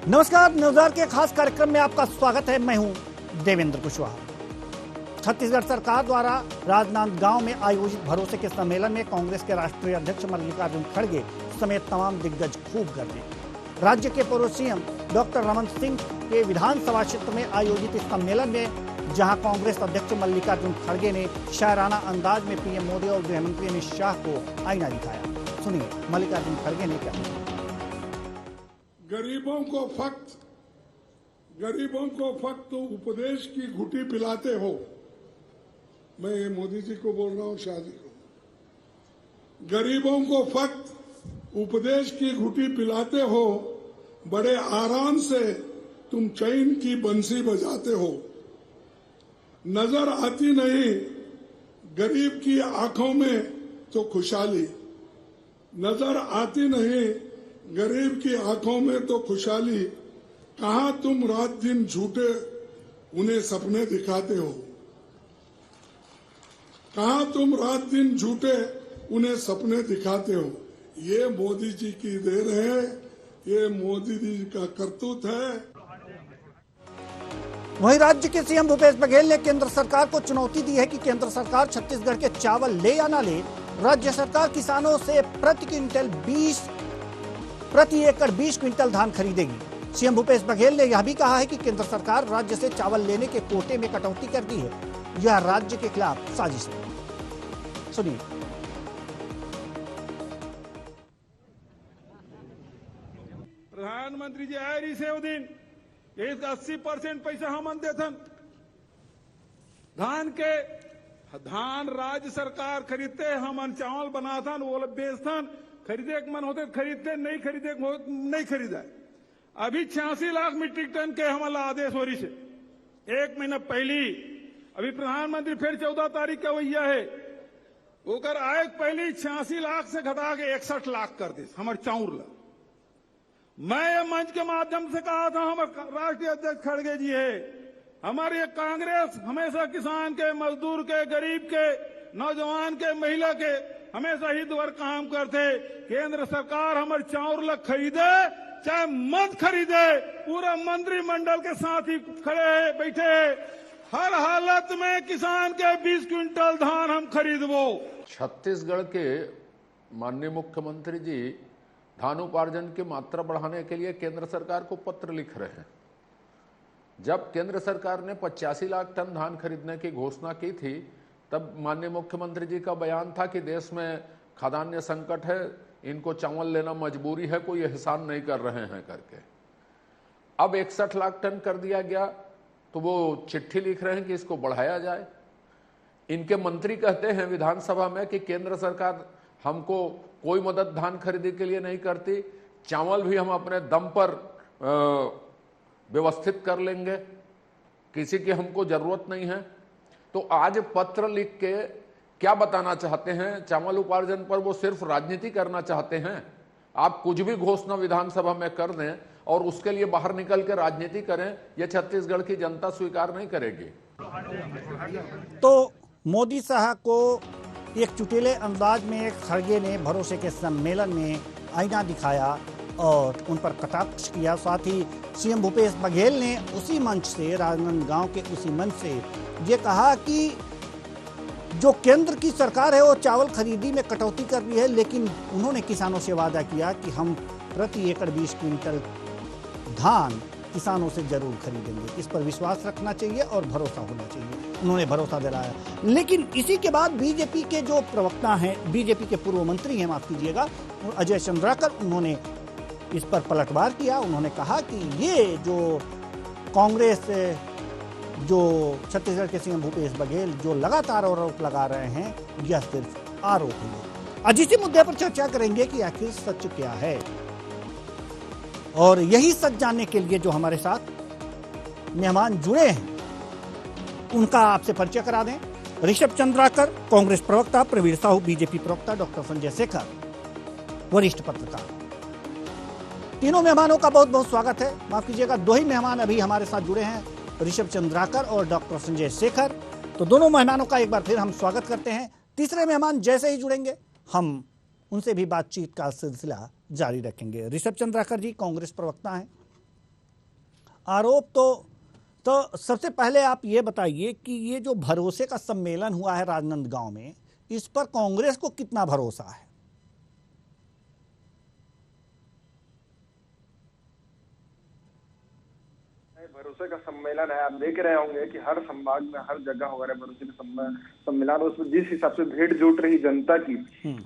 नमस्कार, न्यूज़ के खास कार्यक्रम में आपका स्वागत है। मैं हूं देवेंद्र कुशवाहा। छत्तीसगढ़ सरकार द्वारा राजनांदगांव में आयोजित भरोसे के सम्मेलन में कांग्रेस के राष्ट्रीय अध्यक्ष मल्लिकार्जुन खड़गे समेत तमाम दिग्गज खूब गरजे। राज्य के पूर्व सीएम डॉक्टर रमन सिंह के विधानसभा क्षेत्र में आयोजित इस सम्मेलन में जहां कांग्रेस अध्यक्ष मल्लिकार्जुन खड़गे ने शायराना अंदाज में पीएम मोदी और गृहमंत्री अमित शाह को आईना दिखाया। सुनिए मल्लिकार्जुन खड़गे ने क्या कहा। गरीबों को फक्त उपदेश की घुटी पिलाते हो। मैं ये मोदी जी को बोल रहा हूं, शाह जी को। गरीबों को फक्त उपदेश की घुटी पिलाते हो, बड़े आराम से तुम चैन की बंसी बजाते हो। नजर आती नहीं गरीब की आंखों में तो खुशहाली, नजर आती नहीं गरीब की आंखों में तो खुशहाली। कहां तुम रात दिन झूठे उन्हें सपने दिखाते हो। कहां तुम रात दिन झूठे उन्हें सपने दिखाते हो। ये मोदी जी की देन है, ये मोदी जी का करतूत है। वहीं राज्य के सीएम भूपेश बघेल ने केंद्र सरकार को चुनौती दी है कि केंद्र सरकार छत्तीसगढ़ के चावल ले या ना ले, राज्य सरकार किसानों से प्रति एकड़ 20 क्विंटल धान खरीदेगी। सीएम भूपेश बघेल ने यह भी कहा है कि केंद्र सरकार राज्य से चावल लेने के कोटे में कटौती कर दी है। यह राज्य के खिलाफ साजिश है। सुनिए। प्रधानमंत्री जी आए रही से दिन 80% पैसा हम देथन धान राज्य सरकार खरीदते, हम चावल बनाथन, वो बेचथन। खरीदे के मन होते खरीदते, नहीं खरीदे नहीं खरीदा। अभी 86 लाख मीट्रिक टन के हमारा आदेश हो रही से 1 महीना पहली। अभी प्रधानमंत्री फिर 14 तारीख का वैया है, ओकर आए पहले 86 लाख से घटा के 61 लाख कर दे हमारे चाउर ला। मैं ये मंच के माध्यम से कहा था, हमारे राष्ट्रीय अध्यक्ष खड़गे जी है, हमारी ये कांग्रेस हमेशा किसान के, मजदूर के, गरीब के, नौजवान के, महिला के हमेशा हित वर्ग काम करते। केंद्र सरकार हमारे चाउर ला खरीदे चाहे मत खरीदे, पूरा मंत्रिमंडल के साथ ही खड़े है, बैठे है। हर हालत में किसान के 20 क्विंटल धान हम खरीदबो। छत्तीसगढ़ के माननीय मुख्यमंत्री जी धान उपार्जन की मात्रा बढ़ाने के लिए केंद्र सरकार को पत्र लिख रहे हैं। जब केंद्र सरकार ने 85 लाख टन धान खरीदने की घोषणा की थी, तब माननीय मुख्यमंत्री जी का बयान था कि देश में खाद्यान्न संकट है, इनको चावल लेना मजबूरी है, कोई एहसान नहीं कर रहे हैं करके। अब 61 लाख टन कर दिया गया, तो वो चिट्ठी लिख रहे हैं कि इसको बढ़ाया जाए। इनके मंत्री कहते हैं विधानसभा में कि केंद्र सरकार हमको कोई मदद धान खरीदी के लिए नहीं करती, चावल भी हम अपने दम पर व्यवस्थित कर लेंगे, किसी की हमको जरूरत नहीं है। तो आज पत्र लिख के क्या बताना चाहते हैं? चावल उपार्जन पर वो सिर्फ राजनीति करना चाहते हैं। आप कुछ भी घोषणा विधानसभा में कर दें और उसके लिए बाहर निकल के राजनीति करें, यह छत्तीसगढ़ की जनता स्वीकार नहीं करेगी। तो मोदी साहब को एक चुटीले अंदाज में खड़गे ने भरोसे के सम्मेलन में आईना दिखाया और उन पर कटाक्ष किया। साथ ही सीएम भूपेश बघेल ने उसी मंच से, राजनांदगांव के उसी मंच से ये कहा कि जो केंद्र की सरकार है वो चावल खरीदी में कटौती कर रही है, लेकिन उन्होंने किसानों से वादा किया कि हम प्रति एकड़ 20 क्विंटल धान किसानों से जरूर खरीदेंगे। इस पर विश्वास रखना चाहिए और भरोसा होना चाहिए, उन्होंने भरोसा दिलाया। लेकिन इसी के बाद बीजेपी के जो प्रवक्ता हैं, बीजेपी के पूर्व मंत्री हैं, माफ कीजिएगा, अजय चंद्राकर, उन्होंने इस पर पलटवार किया। उन्होंने कहा कि ये जो कांग्रेस, जो छत्तीसगढ़ के सीएम भूपेश बघेल जो लगातार आरोप लगा रहे हैं, यह सिर्फ आरोप है। आज इसी मुद्दे पर चर्चा करेंगे कि आखिर सच क्या है, और यही सच जानने के लिए जो हमारे साथ मेहमान जुड़े हैं उनका आपसे परिचय करा दें। ऋषभ चंद्राकर, कांग्रेस प्रवक्ता; प्रवीण साहू, बीजेपी प्रवक्ता; डॉक्टर संजय शेखर, वरिष्ठ पत्रकार। तीनों मेहमानों का बहुत बहुत स्वागत है। माफ कीजिएगा, 2 ही मेहमान अभी हमारे साथ जुड़े हैं, ऋषभ चंद्राकर और डॉक्टर संजय शेखर। तो दोनों मेहमानों का एक बार फिर हम स्वागत करते हैं। तीसरे मेहमान जैसे ही जुड़ेंगे हम उनसे भी बातचीत का सिलसिला जारी रखेंगे। ऋषभ चंद्राकर जी कांग्रेस प्रवक्ता हैं, आरोप तो सबसे पहले आप ये बताइए कि ये जो भरोसे का सम्मेलन हुआ है राजनांदगांव में, इस पर कांग्रेस को कितना भरोसा है? भरोसे का सम्मेलन है। आप देख रहे होंगे कि हर संभाग में हर जगह हो रहा है भरोसे का सम्मेलन। उसमें जिस हिसाब से भीड़ जुट रही जनता की,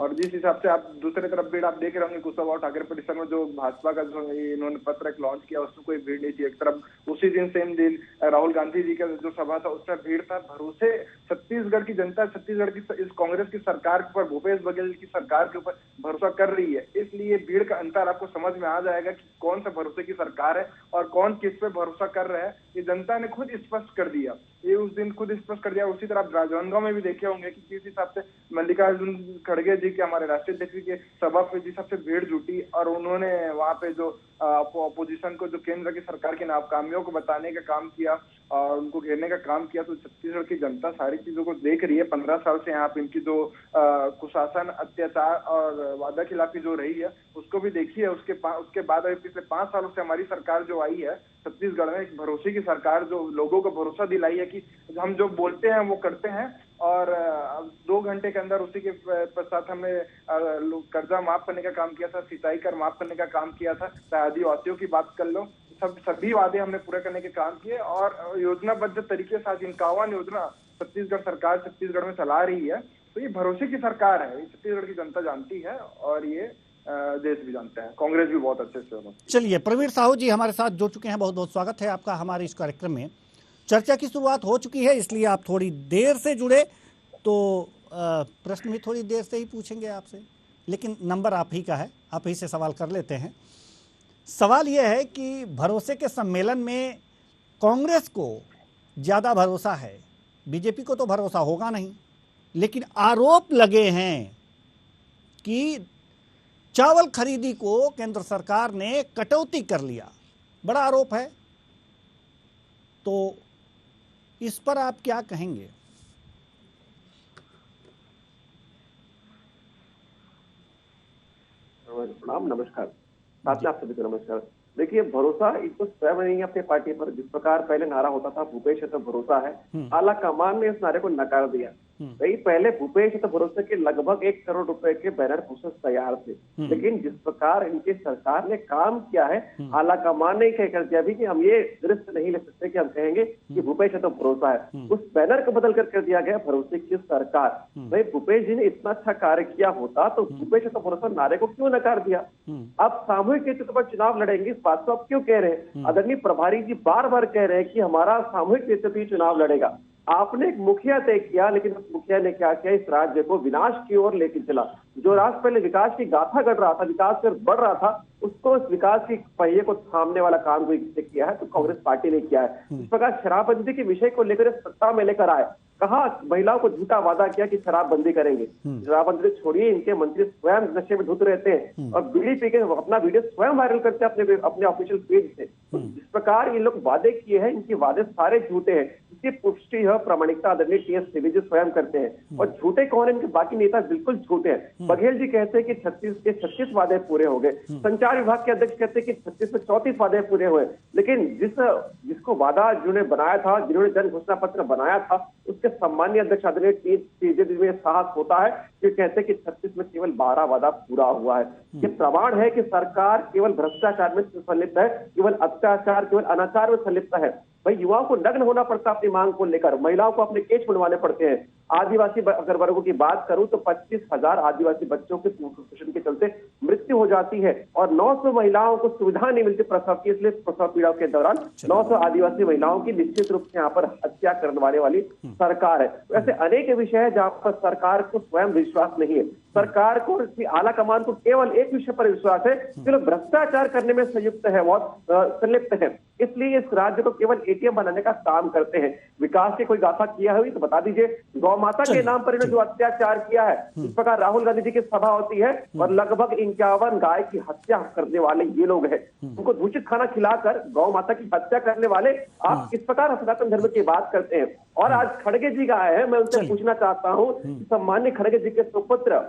और जिस हिसाब से आप दूसरी तरफ भीड़ आप देख रहे होंगे कुशाभाऊ ठाकरे परिसर में जो भाजपा का जो इन्होंने पत्र लॉन्च किया, उसमें कोई भीड़ नहीं थी। एक तरफ उसी दिन सेम दिन राहुल गांधी जी का जो सभा था उसमें भीड़ था। भरोसे छत्तीसगढ़ की जनता छत्तीसगढ़ की इस कांग्रेस की सरकार के ऊपर, भूपेश बघेल की सरकार के ऊपर भरोसा कर रही है। इसलिए भीड़ का अंतर आपको समझ में आ जाएगा कि कौन सा भरोसे की सरकार है और कौन किस पे भरोसा कर रहा है। ये जनता ने खुद स्पष्ट कर दिया, ये उस दिन खुद स्पष्ट कर दिया। उसी तरह आप राजनांदगांव में भी देखे होंगे कि किस हिसाब से मल्लिकार्जुन खड़गे जी के, हमारे राष्ट्रीय अध्यक्ष के सभा पे जिस हिसाब से भीड़ जुटी और उन्होंने वहां पे जो अपोजिशन को, जो केंद्र की सरकार के नाकामियों को बताने का काम किया और उनको घेरने का काम किया। तो छत्तीसगढ़ की जनता सारी चीजों को देख रही है। 15 साल से यहाँ पे इनकी जो कुशासन, अत्याचार और वादा खिलाफी जो रही है उसको भी देखी है। उसके बाद अभी पिछले 5 सालों से हमारी सरकार जो आई है छत्तीसगढ़ में, एक भरोसे की सरकार जो लोगों को भरोसा दिलाई है कि हम जो बोलते हैं वो करते हैं। और 2 घंटे के अंदर उसी के पश्चात हमने कर्जा माफ करने का काम किया था, सिंचाई कर माफ करने का काम किया था, आदिवासियों की बात कर लो, सभी वादे हमने पूरे करने के काम किए। और योजनाबद्ध तरीके से आज 51 योजना छत्तीसगढ़ सरकार छत्तीसगढ़ में चला रही है। तो ये भरोसे की सरकार है, ये छत्तीसगढ़ की जनता जानती है और ये देश भी जानते हैं, कांग्रेस भी बहुत अच्छे से। चलिए, प्रवीण साहू जी हमारे साथ जुड़ चुके हैं। बहुत बहुत स्वागत है आपका हमारे इस कार्यक्रम में। चर्चा की शुरुआत हो चुकी है, इसलिए आप थोड़ी देर से जुड़े तो प्रश्न भी थोड़ी देर से ही पूछेंगे आपसे, लेकिन नंबर आप ही का है, आप ही से सवाल कर लेते हैं। सवाल यह है कि भरोसे के सम्मेलन में कांग्रेस को ज़्यादा भरोसा है, बीजेपी को तो भरोसा होगा नहीं, लेकिन आरोप लगे हैं कि चावल खरीदी को केंद्र सरकार ने कटौती कर लिया, बड़ा आरोप है। तो इस पर आप क्या कहेंगे? प्रणाम, नमस्कार। साथ में आप सभी को नमस्कार। देखिए, भरोसा एक तो स्वयं नहीं है अपनी पार्टी पर। जिस प्रकार पहले नारा होता था भूपेश है तो भरोसा है, आला कमान ने इस नारे को नकार दिया। वही पहले भूपेश है तो भरोसे के लगभग 1 करोड़ रुपए के बैनर पोस्टर तैयार थे, लेकिन जिस प्रकार इनकी सरकार ने काम किया है, आला कमान ने कह कर दिया भी कि हम ये दृश्य नहीं ले सकते कि हम कहेंगे कि भूपेश है तो भरोसा है। उस बैनर को बदल कर दिया गया भरोसे की सरकार। भाई, भूपेश जी ने इतना अच्छा कार्य किया होता तो भूपेश है तो भरोसा नारे को क्यों नकार दिया? अब सामूहिक नेतृत्व पर चुनाव लड़ेंगे, इस बात को आप क्यों कह रहे हैं? आदरणीय प्रभारी जी बार बार कह रहे हैं कि हमारा सामूहिक नेतृत्व चुनाव लड़ेगा। आपने एक मुखिया तय किया, लेकिन उस मुखिया ने क्या किया? इस राज्य को विनाश की ओर लेकर चला। जो राष्ट्र पहले विकास की गाथा गढ़ रहा था, विकास पर बढ़ रहा था, उसको इस विकास की पहिए को थामने वाला काम कोई किया है तो कांग्रेस पार्टी ने किया है। इस प्रकार शराबबंदी के विषय को लेकर सत्ता में लेकर आए, कहा महिलाओं को झूठा वादा किया कि शराबबंदी करेंगे। शराबबंदी छोड़िए, इनके मंत्री स्वयं नशे में धुत रहते हैं और बीड़ी पी के अपना वीडियो स्वयं वायरल करते हैं अपने ऑफिशियल पेज से। तो जिस प्रकार ये लोग वादे किए हैं, इनके वादे सारे झूठे हैं। इसकी पुष्टि है प्रामाणिकता आदरणीय टीएस सिंह जी स्वयं करते हैं। और झूठे कौन है? इनके बाकी नेता बिल्कुल झूठे हैं। बघेल जी कहते हैं कि 36 वादे पूरे हो गए। संचार विभाग के अध्यक्ष कहते हैं कि 36 में 34 वादे पूरे हुए, लेकिन जिसको वादा जिन्होंने बनाया था, जिन्होंने जन घोषणा पत्र बनाया था, उसके सम्मानीय अध्यक्ष आदरणीय टीएस में साहस होता है कि कहते हैं कि 36 में केवल 12 वादा पूरा हुआ है। ये प्रमाण है कि सरकार केवल भ्रष्टाचार में संलिप्त है, केवल अत्याचार, केवल अनाचार में संलिप्त है। भाई, युवाओं को नग्न होना पड़ता है अपनी मांग को लेकर, महिलाओं को अपने केस बनवाने पड़ते हैं। आदिवासी अगर वर्गों की बात करूं तो 25,000 आदिवासी बच्चों के कुपोषण के चलते मृत्यु हो जाती है और 900 महिलाओं को सुविधा नहीं मिलती प्रसव की, इसलिए प्रसव पीड़ा के दौरान 900 आदिवासी महिलाओं की निश्चित रूप से यहाँ पर हत्या करने वाली सरकार है। तो ऐसे अनेक विषय है जहाँ पर सरकार को स्वयं विश्वास नहीं है। सरकार को, आला कमान को केवल एक विषय पर विश्वास है कि लोग भ्रष्टाचार करने में संयुक्त है, बहुत संलिप्त है, इसलिए इस राज्य को केवल एटीएम बनाने का काम करते हैं। विकास की कोई गाथा किया हुई तो बता दीजिए। गौ माता के नाम पर इन्होंने जो अत्याचार किया है, इस प्रकार राहुल गांधी जी की सभा होती है और लगभग 51 गाय की हत्या करने वाले ये लोग हैं। उनको दूषित खाना खिलाकर गौ माता की हत्या करने वाले आप किस प्रकार सनातन धर्म की बात करते हैं? और आज खड़गे जी का है, मैं उनसे पूछना चाहता हूँ, सम्मान्य खड़गे जी के सुपुत्र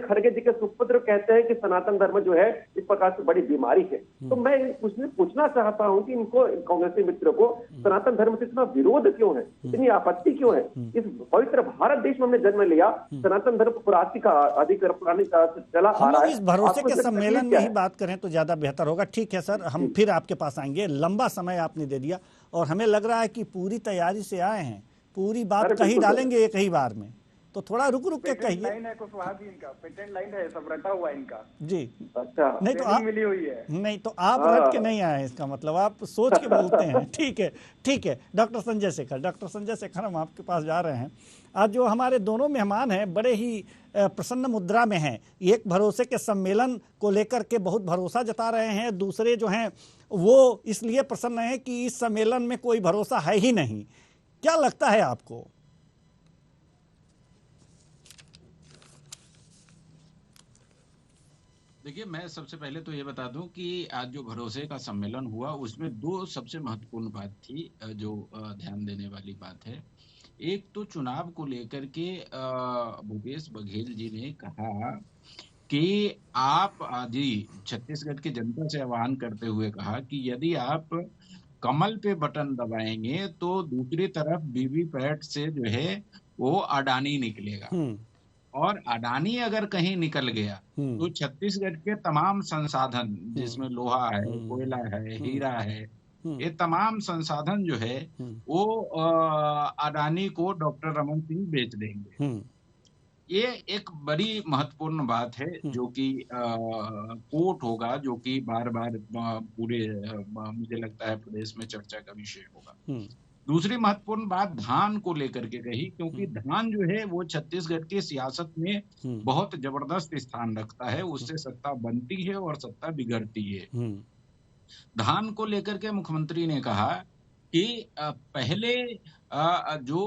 खड़गे जी के सुपुत्र कहते हैं कि सनातन धर्म जो है इस प्रकार से बड़ी बीमारी है। तो मैं पूछना चाहता हूं कि इनको कांग्रेसी मित्रों को सनातन धर्म से इतना विरोध क्यों है, इतनी आपत्ति क्यों है? इस पवित्र भारत देश में हमने जन्म लिया, सनातन धर्म पुरानी काल से चला आ हम रहा लोग है। इस भरोसे आपको के इससे सम्मेलन तकलीफ में क्या ही है? बात करें तो ज्यादा बेहतर होगा। ठीक है सर, हम फिर आपके पास आएंगे। लंबा समय आपने दे दिया और हमें लग रहा है कि पूरी तैयारी से आए हैं, पूरी बात अरे कही बिल्कुल डालेंगे एक ही बार में, तो थोड़ा रुक रुक के पेटेंट कहिए लाइन है कुशवाहा जी, इनका पेटेंट लाइन है, सब रटा हुआ है इनका, जी। अच्छा, नहीं तो ट्रेनिंग आप मिली हुई है। नहीं तो आप रट के नहीं आए, इसका मतलब आप सोच के बोलते हैं। ठीक है, ठीक है। डॉक्टर संजय शेखर, हम आपके पास जा रहे हैं। आज जो हमारे दोनों मेहमान हैं बड़े ही प्रसन्न मुद्रा में हैं। एक भरोसे के सम्मेलन को लेकर के बहुत भरोसा जता रहे हैं, दूसरे जो हैं वो इसलिए प्रसन्न हैं कि इस सम्मेलन में कोई भरोसा है ही नहीं। क्या लगता है आपको? देखिए, मैं सबसे पहले तो ये बता दूं कि आज जो भरोसे का सम्मेलन हुआ उसमें दो सबसे महत्वपूर्ण बात थी, जो ध्यान देने वाली बात है। एक तो चुनाव को लेकर के भूपेश बघेल जी ने कहा कि आप जी छत्तीसगढ़ की जनता से आह्वान करते हुए कहा कि यदि आप कमल पे बटन दबाएंगे तो दूसरी तरफ वीवीपैट से जो है वो अडानी निकलेगा, और अडानी अगर कहीं निकल गया तो छत्तीसगढ़ के तमाम संसाधन, जिसमें लोहा है, कोयला है, हीरा है, ये तमाम संसाधन जो है वो अडानी को डॉक्टर रमन सिंह बेच देंगे। ये एक बड़ी महत्वपूर्ण बात है जो कि कोर्ट होगा, जो कि बार बार पूरे मुझे लगता है प्रदेश में चर्चा का विषय होगा। दूसरी महत्वपूर्ण बात धान को लेकर के कही, क्योंकि धान जो है वो छत्तीसगढ़ की सियासत में बहुत जबरदस्त स्थान रखता है, उससे सत्ता बनती है और सत्ता बिगड़ती है। धान को लेकर के मुख्यमंत्री ने कहा कि पहले जो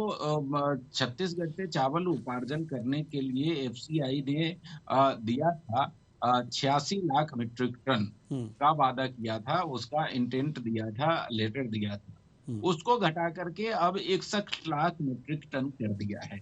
छत्तीसगढ़ से चावल उपार्जन करने के लिए एफसीआई ने दिया था 86 लाख मीट्रिक टन का वादा किया था, उसका इंटेंट दिया था, लेटर दिया था, उसको घटा करके अब 61 लाख मीट्रिक टन कर दिया है।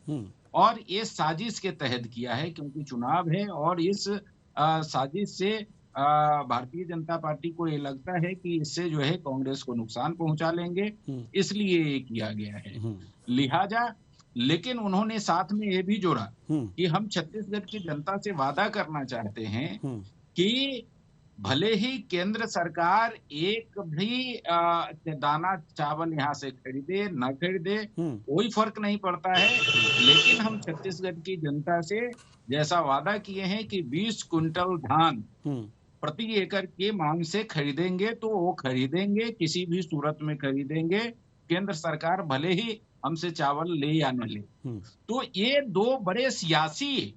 और ये साजिश के तहत किया है, क्योंकि चुनाव है और इस साजिश से भारतीय जनता पार्टी को ये लगता है कि इससे जो है कांग्रेस को नुकसान पहुंचा लेंगे, इसलिए ये किया गया है। लिहाजा लेकिन उन्होंने साथ में ये भी जोड़ा कि हम छत्तीसगढ़ की जनता से वादा करना चाहते हैं कि भले ही केंद्र सरकार एक भी दाना चावल यहाँ से खरीदे न खरीदे, कोई फर्क नहीं पड़ता है, लेकिन हम छत्तीसगढ़ की जनता से जैसा वादा किए हैं कि 20 क्विंटल धान प्रति एकड़ के मांग से खरीदेंगे तो वो खरीदेंगे, किसी भी सूरत में खरीदेंगे, केंद्र सरकार भले ही हमसे चावल ले या न ले। तो ये दो बड़े सियासी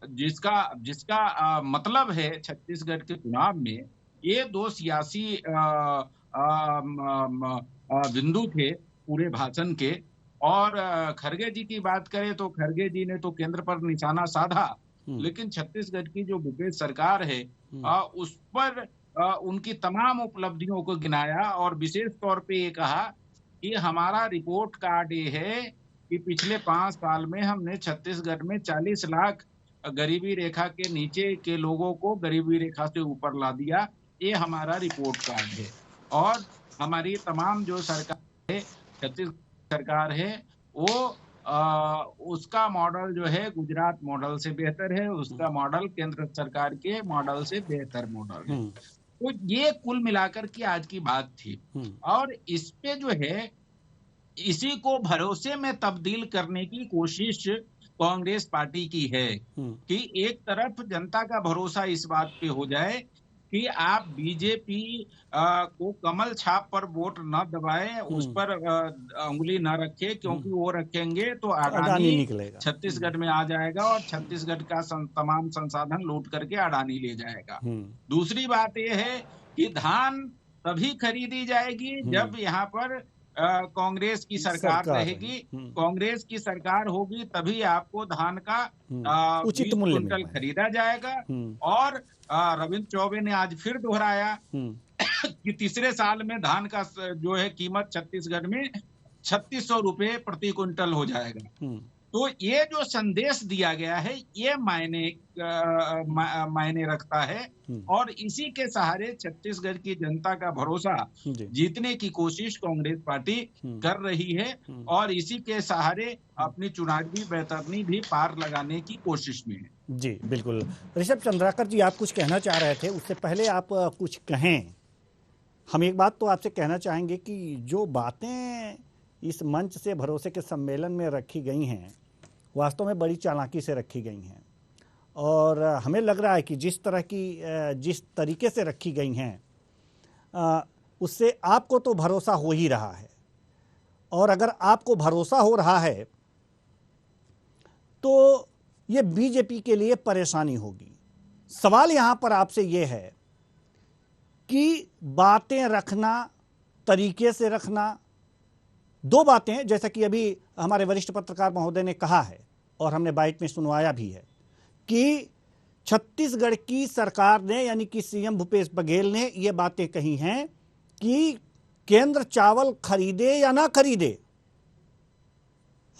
जिसका मतलब है छत्तीसगढ़ के चुनाव में, ये दो सियासी बिंदु थे पूरे भाषण के। और खड़गे जी की बात करें तो खड़गे जी ने तो केंद्र पर निशाना साधा, लेकिन छत्तीसगढ़ की जो भूपेश सरकार है उस पर उनकी तमाम उपलब्धियों को गिनाया और विशेष तौर पे ये कहा कि हमारा रिपोर्ट कार्ड ये है कि पिछले 5 साल में हमने छत्तीसगढ़ में 40 लाख गरीबी रेखा के नीचे के लोगों को गरीबी रेखा से ऊपर ला दिया। ये हमारा रिपोर्ट कार्ड है। और हमारी तमाम जो सरकार है, छत्तीसगढ़ सरकार है, वो उसका मॉडल जो है गुजरात मॉडल से बेहतर है, उसका मॉडल केंद्र सरकार के मॉडल से बेहतर मॉडल है। तो ये कुल मिलाकर के आज की बात थी। और इस पे जो है इसी को भरोसे में तब्दील करने की कोशिश कांग्रेस पार्टी की है कि एक तरफ जनता का भरोसा इस बात पे हो जाए कि आप बीजेपी को कमल छाप पर वोट न दबाएं, उस पर उंगली न रखे, क्योंकि वो रखेंगे तो अडानी छत्तीसगढ़ में आ जाएगा और छत्तीसगढ़ का तमाम संसाधन लूट करके अडानी ले जाएगा। दूसरी बात यह है कि धान तभी खरीदी जाएगी जब यहाँ पर कांग्रेस की सरकार रहेगी, कांग्रेस की सरकार होगी तभी आपको धान का उचित क्विंटल खरीदा जाएगा। और रविंद्र चौबे ने आज फिर दोहराया कि तीसरे साल में धान का जो है कीमत छत्तीसगढ़ में 3600 रुपए प्रति क्विंटल हो जाएगा। तो ये जो संदेश दिया गया है ये मायने रखता है और इसी के सहारे छत्तीसगढ़ की जनता का भरोसा जीतने की कोशिश कांग्रेस पार्टी कर रही है और इसी के सहारे अपनी चुनावी बैतरनी भी पार लगाने की कोशिश में है। जी बिल्कुल। ऋषभ चंद्राकर जी, आप कुछ कहना चाह रहे थे, उससे पहले आप कुछ कहें। हम एक बात तो आपसे कहना चाहेंगे कि जो बातें इस मंच से भरोसे के सम्मेलन में रखी गई हैं वास्तव में बड़ी चालाकी से रखी गई हैं और हमें लग रहा है कि जिस तरीके से रखी गई हैं उससे आपको तो भरोसा हो ही रहा है और अगर आपको भरोसा हो रहा है तो ये बीजेपी के लिए परेशानी होगी। सवाल यहाँ पर आपसे ये है कि बातें रखना, तरीके से रखना, दो बातें, जैसा कि अभी हमारे वरिष्ठ पत्रकार महोदय ने कहा है और हमने बाइट में सुनवाया भी है कि छत्तीसगढ़ की सरकार ने यानी कि सीएम भूपेश बघेल ने ये बातें कही हैं कि केंद्र चावल खरीदे या ना खरीदे,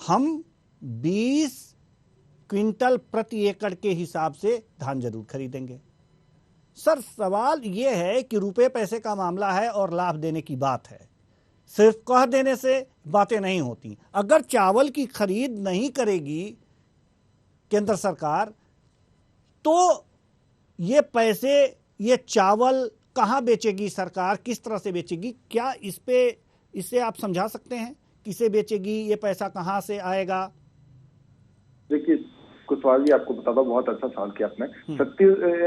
हम 20 क्विंटल प्रति एकड़ के हिसाब से धान जरूर खरीदेंगे। सर, सवाल यह है कि रुपए पैसे का मामला है और लाभ देने की बात है, सिर्फ कह देने से बातें नहीं होती। अगर चावल की खरीद नहीं करेगी केंद्र सरकार तो ये पैसे, ये चावल कहाँ बेचेगी सरकार, किस तरह से बेचेगी? क्या इससे आप समझा सकते हैं किसे बेचेगी, ये पैसा कहाँ से आएगा? देखिए कुशवाहा जी, आपको बता दो, बहुत अच्छा सवाल किया आपने।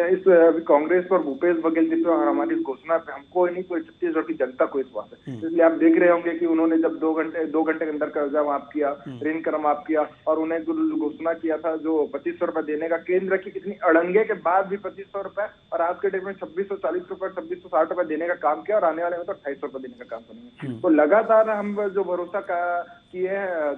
इस कांग्रेस पर भूपेश बघेल जी पर हमारी इस घोषणा पे हमको ही नहीं, पूरी छत्तीसगढ़ की जनता को विश्वास है। इसलिए आप देख रहे होंगे कि उन्होंने जब 2 घंटे के अंदर कर्जा माफ किया, ऋण कर माफ किया और उन्हें घोषणा किया था जो 2500 रुपए देने का, केंद्र की कितनी अड़ंगे के बाद भी 2500 रुपए और आज के डेट में 2640 रुपए, 2660 रुपए देने का काम किया और आने वाले में तो 2800 रुपए देने का काम करेंगे। तो लगातार हम जो भरोसा किए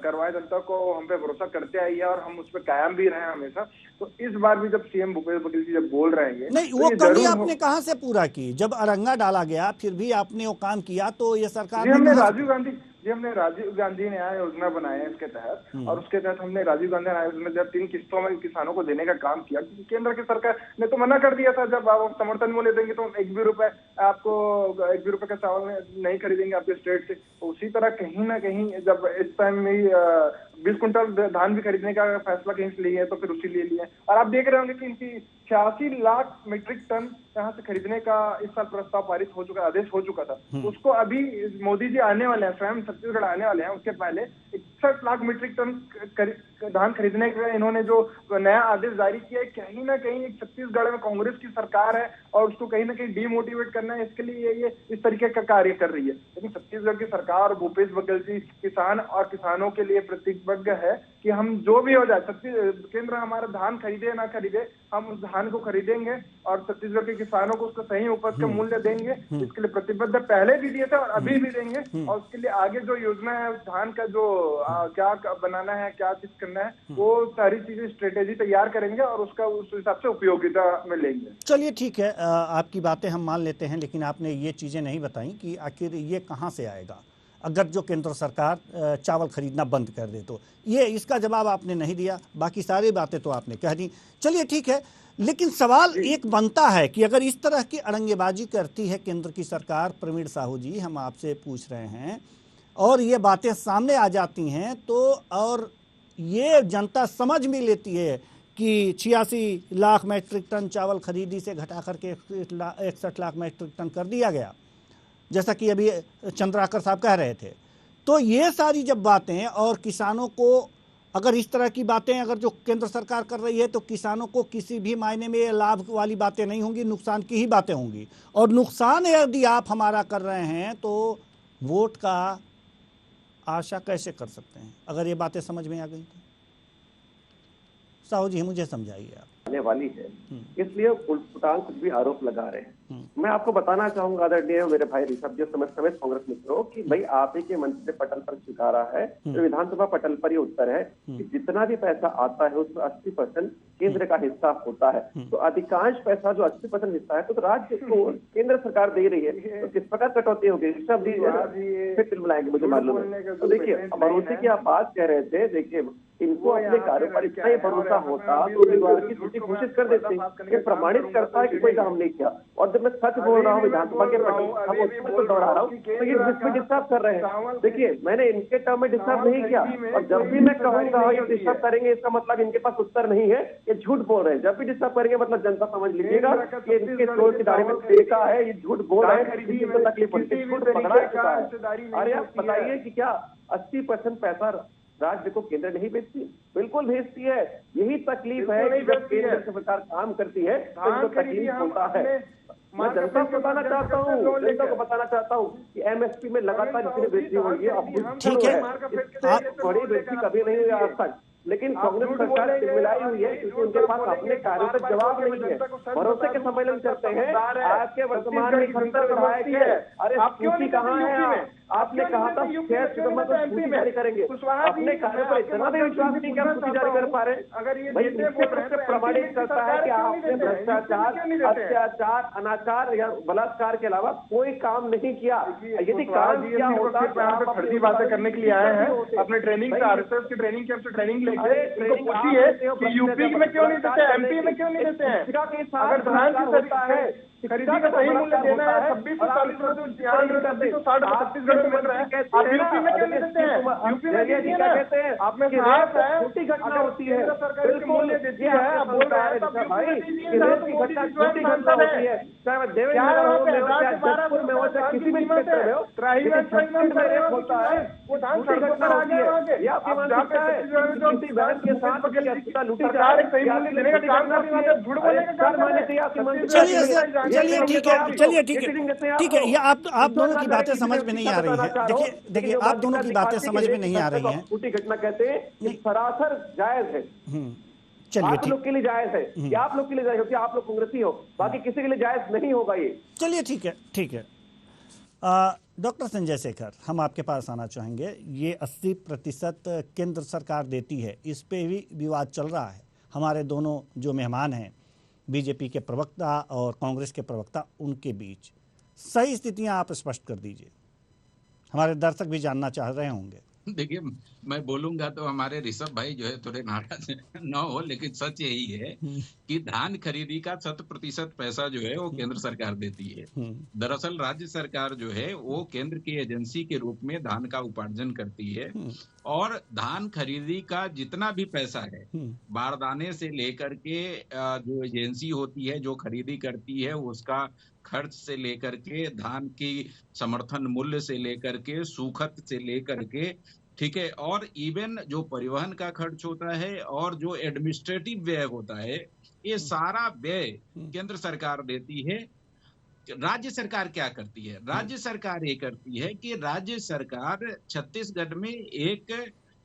करवाए जनता को, हम पे भरोसा करते आई है और हम उस पर कायम भी रहे हमेशा। तो इस बार भी जब सीएम भूपेश बघेल जी जब बोल रहे हैं नहीं, वो कमी आपने कहां से पूरा की? जब अरंगा डाला गया फिर भी आपने वो काम किया, तो ये सरकार हमने राजीव गांधी न्याय योजना बनाए हैं इसके तहत और उसके तहत हमने राजीव गांधी न्याय योजना जब 3 किस्तों में किसानों को देने का काम किया, क्योंकि केंद्र की सरकार ने तो मना कर दिया था, जब आप समर्थन मूल्य देंगे तो 1 भी रुपए का चावल नहीं खरीदेंगे आपके स्टेट से। उसी तरह कहीं ना कहीं जब इस टाइम में 20 कुंटल धान भी खरीदने का फैसला कहीं से लिए है तो फिर उसी लिए लिए। और आप देख रहे होंगे कि इनकी 86 लाख मीट्रिक टन यहाँ से खरीदने का इस साल प्रस्ताव पारित हो चुका, आदेश हो चुका था। उसको अभी मोदी जी आने वाले हैं, स्वयं छत्तीसगढ़ आने वाले हैं, उसके पहले 61 लाख मीट्रिक टन धान खरीदने का इन्होंने जो नया आदेश जारी किया है, कहीं ना कहीं छत्तीसगढ़ में कांग्रेस की सरकार है और उसको कहीं ना कहीं डिमोटिवेट करना है, इसके लिए ये इस तरीके का कार्य कर रही है। लेकिन छत्तीसगढ़ की सरकार और भूपेश बघेल जी किसान और किसानों के लिए प्रतिबद्ध है कि हम जो भी हो जाए, केंद्र हमारा धान खरीदे या ना खरीदे, हम उस धान को खरीदेंगे और छत्तीसगढ़ के किसानों को उसका सही उपज का मूल्य देंगे। इसके लिए प्रतिबद्ध पहले भी दिए थे और अभी भी देंगे और उसके लिए आगे जो योजना है धान का जो क्या बनाना है, क्या चीज करना है, वो सारी चीजें स्ट्रेटेजी तैयार करेंगे और उसका उस हिसाब से उपयोगिता में लेंगे। चलिए ठीक है, आपकी बातें हम मान लेते हैं, लेकिन आपने ये चीजें नहीं बताई कि आखिर ये कहाँ से आएगा अगर जो केंद्र सरकार चावल खरीदना बंद कर दे तो। ये इसका जवाब आपने नहीं दिया, बाकी सारी बातें तो आपने कह दी। चलिए ठीक है, लेकिन सवाल एक बनता है कि अगर इस तरह की अड़ंगेबाजी करती है केंद्र की सरकार, प्रवीण साहू जी हम आपसे पूछ रहे हैं, और ये बातें सामने आ जाती हैं तो और ये जनता समझ भी लेती है कि 86 लाख मीट्रिक टन चावल खरीदी से घटा करके 61 लाख मीट्रिक टन कर दिया गया, जैसा कि अभी चंद्राकर साहब कह रहे थे। तो ये सारी जब बातें और किसानों को, अगर इस तरह की बातें अगर जो केंद्र सरकार कर रही है तो किसानों को किसी भी मायने में लाभ वाली बातें नहीं होंगी, नुकसान की ही बातें होंगी। और नुकसान यदि आप हमारा कर रहे हैं तो वोट का आशा कैसे कर सकते हैं? अगर ये बातें समझ में आ गई तो साहू जी मुझे समझाइए आप। आने वाली है, इसलिए उल्टान कुछ भी आरोप लगा रहे हैं। मैं आपको बताना चाहूंगा आदरणीय मेरे भाई ऋषभ जी समेत कांग्रेस मित्रों कि भाई आप ही के मंच से पटल पर स्वीकारा है, तो विधानसभा पटल पर ही उत्तर है कि जितना भी पैसा आता है उसमें 80% केंद्र का हिस्सा होता है। तो अधिकांश पैसा जो 80% हिस्सा है तो राज्य को केंद्र सरकार दे रही है, तो किस प्रकार कटौती होगी? ऋषभ जी फिर फिर बुलाएंगे, मुझे मालूम है। तो देखिए भरोसे की आप बात कह रहे थे, देखिए इनको अपने कार्यों पर इतना ही भरोसा होता तो उम्मीदवार की सूची घोषित कर देते। ये प्रमाणित करता है कि कोई काम नहीं किया। और जब मैं सच बोल रहा हूँ विधानसभा के पटल दोहरा रहा हूँ तो ये इसमें डिस्टर्ब कर रहे हैं। देखिए मैंने इनके टर्म में डिस्टर्ब नहीं किया, और जब भी मैं कहूंगा ये डिस्टर्ब करेंगे इसका मतलब इनके पास उत्तर नहीं है, ये झूठ बोल रहे हैं। जब भी डिस्टर्ब करेंगे मतलब जनता समझ लीजिएगा कि इनके चोर की दाढ़ी में फेंका है, ये झूठ बोल रहे हैं, इनको तकलीफ होती है, झूठ पकड़ा चुका है। अरे आप बताइए कि क्या 80% पैसा राज्य को केंद्र नहीं भेजती? बिल्कुल भेजती है। यही तकलीफ है कि जब केंद्र सरकार काम करती है तो इनको तकलीफ होता है। मैं जनता को बताना चाहता हूँ, जनता को बताना चाहता हूँ कि एमएसपी में लगातार इतनी वृद्धि हुई है। अब ठीक है, बड़ी वृद्धि कभी नहीं हुई आज तक, लेकिन कांग्रेस सरकार मिलाई हुई है क्योंकि उनके पास अपने कार्यों पर जवाब नहीं है। भरोसे के सम्मेलन करते हैं, आज के वर्तमान में 70 विधायक है। अरे सूची कहाँ है? आपने कहा था 6 सितंबर को सूची जारी करेंगे, अपने कार्यों पर इतना भी विश्वास नहीं कि आप सूची जारी कर पा रहे। भाई निश्चित रूप से प्रमाणित करता है कि आपने भ्रष्टाचार, अत्याचार, अनाचार या बलात्कार के अलावा कोई काम नहीं किया। यदि काम किया होता तो आप फर्जी बातें करने के लिए आए हैं अपने ट्रेनिंग से, आरएसएस की ट्रेनिंग कैंप से ट्रेनिंग लेके इनको पूछिए कि यूपी में क्यों नहीं देते, एमपी में क्यों नहीं देते हैं? अगर धान की होता है खरीदी का सही मूल्य देना है 26 से 40 26 60 छत्तीसगढ़ में मिल रहा है, आप यूपी में क्यों नहीं देते हैं? यूपी में दीजिए ना, आप में साफ है, छोटी घटना होती है, सरकार के मूल्य देती है, आप बोल रहे हैं तब यूपी में दीजिए ना, तो मोदी जी स्वयं सांसद है। चाहे देवेंद्र में हो चाहे किसी भी क्षेत्र में हो, प्राइवेट सेगमेंट में रेप होता है, वो धान की घटना होती है। ये आपकी मानसिकता है किसी बैंक के साथ सरकार एक सही मूल्य देने का काम कर रही है, झूठ बोलने का काम कर रही है आपकी मानसिकता। चलिए ठीक है, ये आप दोनों की बातें समझ में नहीं आ रही हैं। देखिए आप दोनों की बातें समझ में नहीं आ रही हैं। छोटी घटना कहते हैं सरासर जायज है। चलिए आप लोग के लिए जायज है कि आप लोग के लिए जायज हो कि आप लोग कांग्रेसी हो, बाकी किसी के लिए जायज नहीं होगा ये। चलिए ठीक है। डॉक्टर संजय शेखर, हम आपके पास आना चाहेंगे। ये 80% केंद्र सरकार देती है, इस पे भी विवाद चल रहा है। हमारे दोनों जो मेहमान हैं बीजेपी के प्रवक्ता और कांग्रेस के प्रवक्ता, उनके बीच सही स्थितियां आप स्पष्ट कर दीजिए, हमारे दर्शक भी जानना चाह रहे होंगे। देखिए मैं बोलूंगा तो हमारे ऋषभ भाई जो है थोड़े नाराज न हो, लेकिन सच यही है कि धान खरीदी का 100% पैसा जो है वो केंद्र सरकार देती है। दरअसल राज्य सरकार जो है वो केंद्र की एजेंसी के रूप में धान का उपार्जन करती है, और धान खरीदी का जितना भी पैसा है बारदाने से लेकर के जो एजेंसी होती है जो खरीदी करती है उसका खर्च से लेकर के, धान की समर्थन मूल्य से लेकर के, सूखत से लेकर के, ठीक है, और इवन जो परिवहन का खर्च होता है और जो एडमिनिस्ट्रेटिव व्यय होता है, ये सारा व्यय केंद्र सरकार देती है। राज्य सरकार क्या करती है? राज्य सरकार ये करती है कि राज्य सरकार छत्तीसगढ़ में एक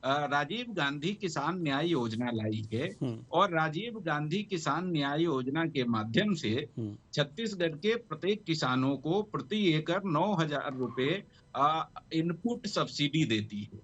राजीव गांधी किसान न्याय योजना लाई है, और राजीव गांधी किसान न्याय योजना के माध्यम से छत्तीसगढ़ के प्रत्येक किसानों को प्रति एकड़ 9,000 रुपए इनपुट सब्सिडी देती है,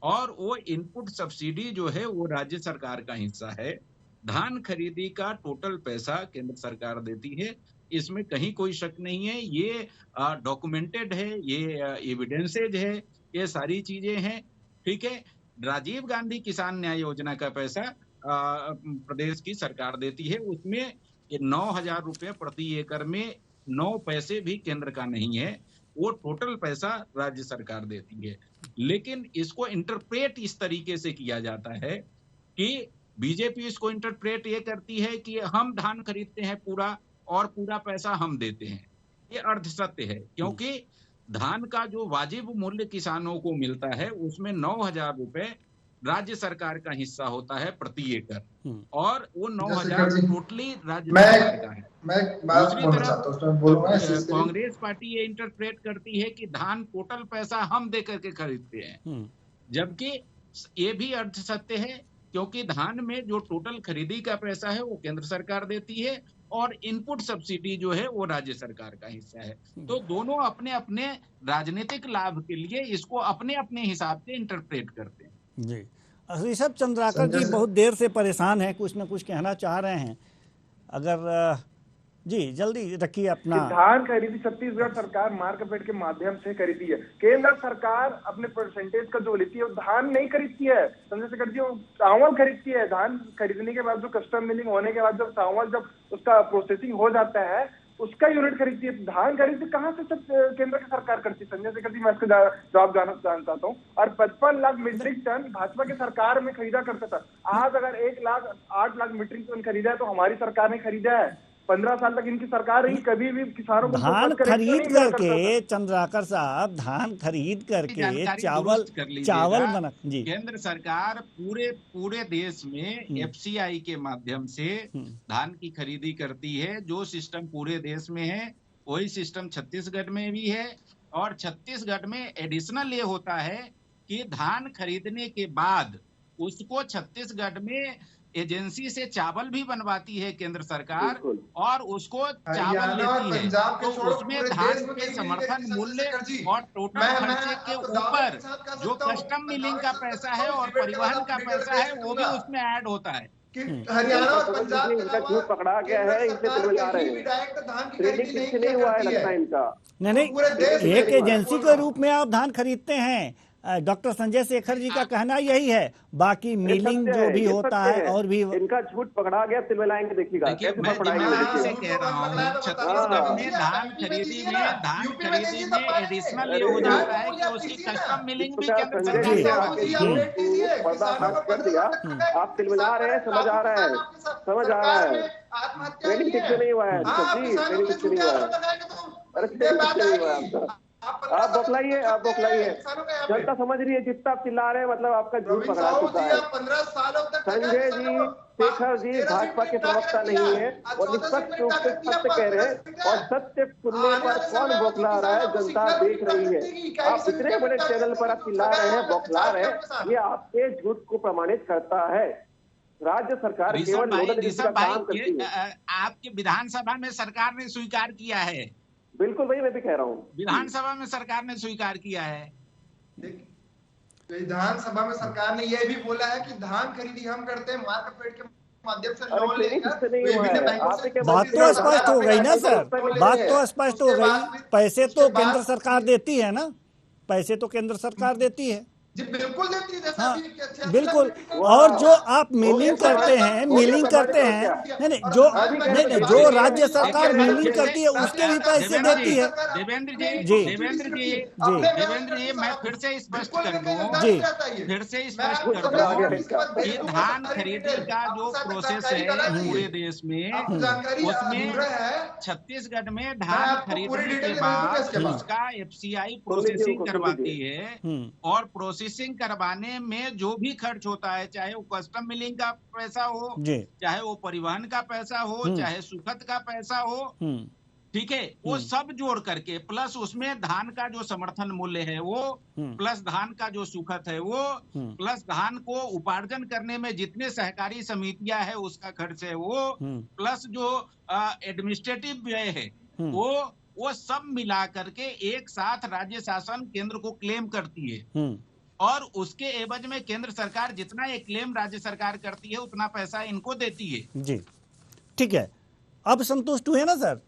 और वो इनपुट सब्सिडी जो है वो राज्य सरकार का हिस्सा है। धान खरीदी का टोटल पैसा केंद्र सरकार देती है, इसमें कहीं कोई शक नहीं है। ये डॉक्यूमेंटेड है, ये एविडेंसेज है, ये सारी चीजें हैं, ठीक है। राजीव गांधी किसान न्याय योजना का पैसा प्रदेश की सरकार देती है, उसमें 9,000 रुपए प्रति एकड़ में 9 पैसे भी केंद्र का नहीं है, वो टोटल पैसा राज्य सरकार देती है। लेकिन इसको इंटरप्रेट इस तरीके से किया जाता है कि बीजेपी इसको इंटरप्रेट ये करती है कि हम धान खरीदते हैं पूरा और पूरा पैसा हम देते हैं। ये अर्ध सत्य है, क्योंकि धान का जो वाजिब मूल्य किसानों को मिलता है उसमें 9,000 रुपए राज्य सरकार का हिस्सा होता है प्रति एकड़, और वो 9,000 टोटली राज्य सरकार का है। दूसरी तरफ कांग्रेस पार्टी ये इंटरप्रेट करती है कि धान टोटल पैसा हम दे करके खरीदते हैं, जबकि ये भी अर्ध सत्य है, क्योंकि धान में जो टोटल खरीदी का पैसा है वो केंद्र सरकार देती है, और इनपुट सब्सिडी जो है वो राज्य सरकार का हिस्सा है। तो दोनों अपने अपने राजनीतिक लाभ के लिए इसको अपने अपने हिसाब से इंटरप्रेट करते हैं। जी, ऋषभ चंद्राकर जी बहुत देर से परेशान हैं, कुछ न कुछ कहना चाह रहे हैं। अगर जी जल्दी रखिए अपना। धान खरीदी छत्तीसगढ़ सरकार मार्कफेड के माध्यम से खरीदी है। केंद्र सरकार अपने परसेंटेज का जो लेती है वो धान नहीं खरीदती है संजय शेखर जी, वो चावल खरीदती है। धान खरीदने के बाद जो कस्टम मिलिंग होने के बाद जब चावल जब उसका प्रोसेसिंग हो जाता है उसका यूनिट खरीदती है। धान खरीदी कहाँ से केंद्र की सरकार करती है संजय शेखर जी, मैं इसका जवाब जानना चाहता हूँ। और 55 लाख मीट्रिक टन भाजपा की सरकार में खरीदा करता था। आज अगर 1,08 लाख मीट्रिक टन खरीदा है तो हमारी सरकार ने खरीदा है। 15 साल तक इनकी सरकार रही, कभी भी किसानों को धान खरीद करके चंद्राकर साहब, धान खरीद करके चावल बना। जी, केंद्र सरकार पूरे देश में एफसीआई के माध्यम से धान की खरीदी करती है। जो सिस्टम पूरे देश में है वही सिस्टम छत्तीसगढ़ में भी है। और छत्तीसगढ़ में एडिशनल ये होता है कि धान खरीदने के बाद उसको छत्तीसगढ़ में एजेंसी से चावल भी बनवाती है केंद्र सरकार और उसको चावल लेती है। तो उसमें धान के समर्थन मूल्य और टोटल खर्चे के ऊपर जो कस्टम मिलिंग का पैसा है और परिवहन का पैसा है वो भी उसमें ऐड होता है। हरियाणा और पंजाब इनका झूठ पकड़ा गया है, इनसे चले जा रहे हैं। ट्रेनिंग कुछ नहीं हुआ है लगता है इनका। नहीं, एक एजेंसी के रूप में आप धान खरीदते हैं। डॉक्टर संजय शेखर जी का कहना यही है, बाकी मिलिंग जो भी होता है और भी इनका झूठ पकड़ा गया, तिलमिलाएंगे देखिएगा। मैं कह रहा हूँ छत्तीसगढ़ में धान खरीदी में एडिशनल ये हो जाता है कि उसकी कस्टम मिलिंग भी केंद्र सरकार कर दिया। आप तिलमिला रहे हैं, समझ आ रहा है। ट्रेनिंग ठीक से नहीं हुआ है जी, ट्रेनिंग ठीक से नहीं हुआ है। अरे ट्रेनिंग ठीक से नहीं हुआ है आपका। आप बौखलाइए, जनता समझ रही है। जितना आप चिल्ला रहे हैं मतलब आपका झूठ पकड़ा चुका है। संजय जी, शेखर जी भाजपा के प्रवक्ता नहीं है और निष्पक्ष रूप से सत्य कह रहे हैं। और सत्य सुनने पर कौन बौखला रहा है, जनता देख रही है। आप इतने बड़े चैनल पर आप चिल्ला रहे हैं, बौखला रहे हैं, ये आपके झूठ को प्रमाणित करता है। राज्य सरकार केवल काम करती है। आपके विधानसभा में सरकार ने स्वीकार किया है। बिल्कुल वही मैं भी कह रहा हूँ, विधानसभा में सरकार ने स्वीकार किया है। विधानसभा में सरकार ने यह भी बोला है कि धान खरीदी हम करते हैं मार्कफेड के माध्यम से लोन लेकर। बात तो स्पष्ट हो गई ना सर, बात तो स्पष्ट हो गई। पैसे तो केंद्र सरकार देती है ना, पैसे तो केंद्र सरकार देती है। बिल्कुल देती है। हाँ बिल्कुल। और जो आप मिलिंग करते हैं नहीं, जो राज्य सरकार मिलिंग करती है उसके भी पैसे देती है। देवेंद्र जी मैं फिर से स्पष्ट कर दूं कि धान खरीदी का जो प्रोसेस है पूरे देश में, उसमें छत्तीसगढ़ में धान खरीदने के बाद उसका एफसीआई प्रोसेसिंग करवाती है। और प्रोसेसिंग करवाने में जो भी खर्च होता है, चाहे वो कस्टम मिलिंग का पैसा हो, चाहे वो परिवहन का पैसा हो, चाहे सुखद का पैसा हो, ठीक है, वो सब जोड़ करके प्लस उसमें धान का जो समर्थन मूल्य है वो, प्लस धान का जो सुखद है वो, प्लस धान को उपार्जन करने में जितने सहकारी समितियां है उसका खर्च है वो, प्लस जो एडमिनिस्ट्रेटिव व्यय है वो सब मिला करके एक साथ राज्य शासन केंद्र को क्लेम करती है। और उसके एवज में केंद्र सरकार जितना ये क्लेम राज्य सरकार करती है उतना पैसा इनको देती है। जी ठीक है, अब संतुष्ट हुए ना सर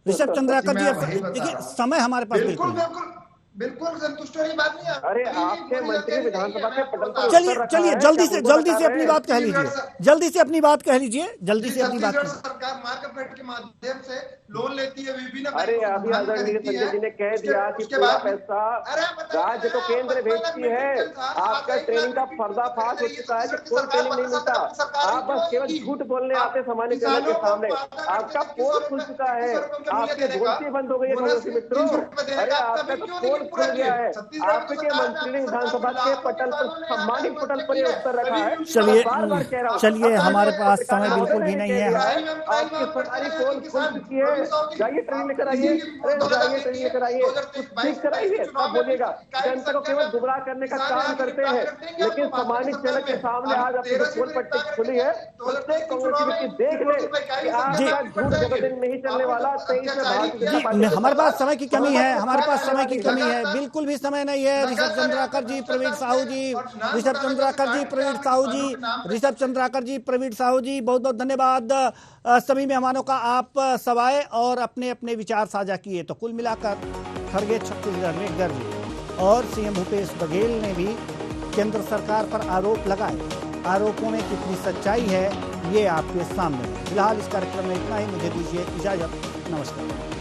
ऋषभ चंद्राकर जी? देखिए समय हमारे पास बिल्कुल संतुष्ट होने की बात नहीं है। अरे आपके मंत्री विधानसभा के पटल पर चलिए जल्दी से अपनी बात कह लीजिए, जल्दी से अपनी बात कह लीजिए। सरकार मार्कफेड के माध्यम से लोन लेती है विभिन्न। अरे अभी आदरणीय संजय जी ने कह दिया कि पूरा पैसा राज्य को केंद्र भेजती है। आपका ट्रेनिंग का पर्दाफाश हो चुका है कि कोई ट्रेनिंग नहीं मिलता। आप बस केवल झूठ बोलने आते सामान्य जनता के सामने। आपका पोल खुल चुका है, आपकी बोलती बंद हो गई है मित्रों। अरे आपका पोल खुल गया है। आपके मंत्री ने विधानसभा के पटल पर, सम्मानित पटल पर ये उत्तर रखा है। चलिए हमारे पास समय बिल्कुल भी नहीं है। आपकी सरकारी पोल खुल चुकी है, जाइए ट्रेनिंग लेकर आइए, जाइए ट्रेनिंग लेकर आइए, कुछ ठीक कराइए, तब बोलिएगा। जनता को केवल गुमराह करने का काम करते हैं, लेकिन सम्मानित चैनल के सामने आज अपनी जो पोल पट्टी खुली है, उससे कांग्रेस देख ले कि आपका झूठ जगह नहीं चलने वाला। 23 में जी, हमारे पास समय की कमी है, हमारे पास समय की कमी है, बिल्कुल भी समय नहीं है। ऋषभ चंद्राकर जी, प्रवीण साहू जी, ऋषभ चंद्राकर जी, प्रवीण साहू जी, ऋषभ चंद्राकर जी, प्रवीण साहू जी, बहुत बहुत धन्यवाद सभी मेहमानों का। आप सब आए और अपने अपने विचार साझा किए। तो कुल मिलाकर खरगे छत्तीसगढ़ में गर्जे और सीएम भूपेश बघेल ने भी केंद्र सरकार पर आरोप लगाए। आरोपों में कितनी सच्चाई है ये आपके सामने। फिलहाल इस कार्यक्रम में इतना ही। मुझे दीजिए इजाजत। नमस्कार।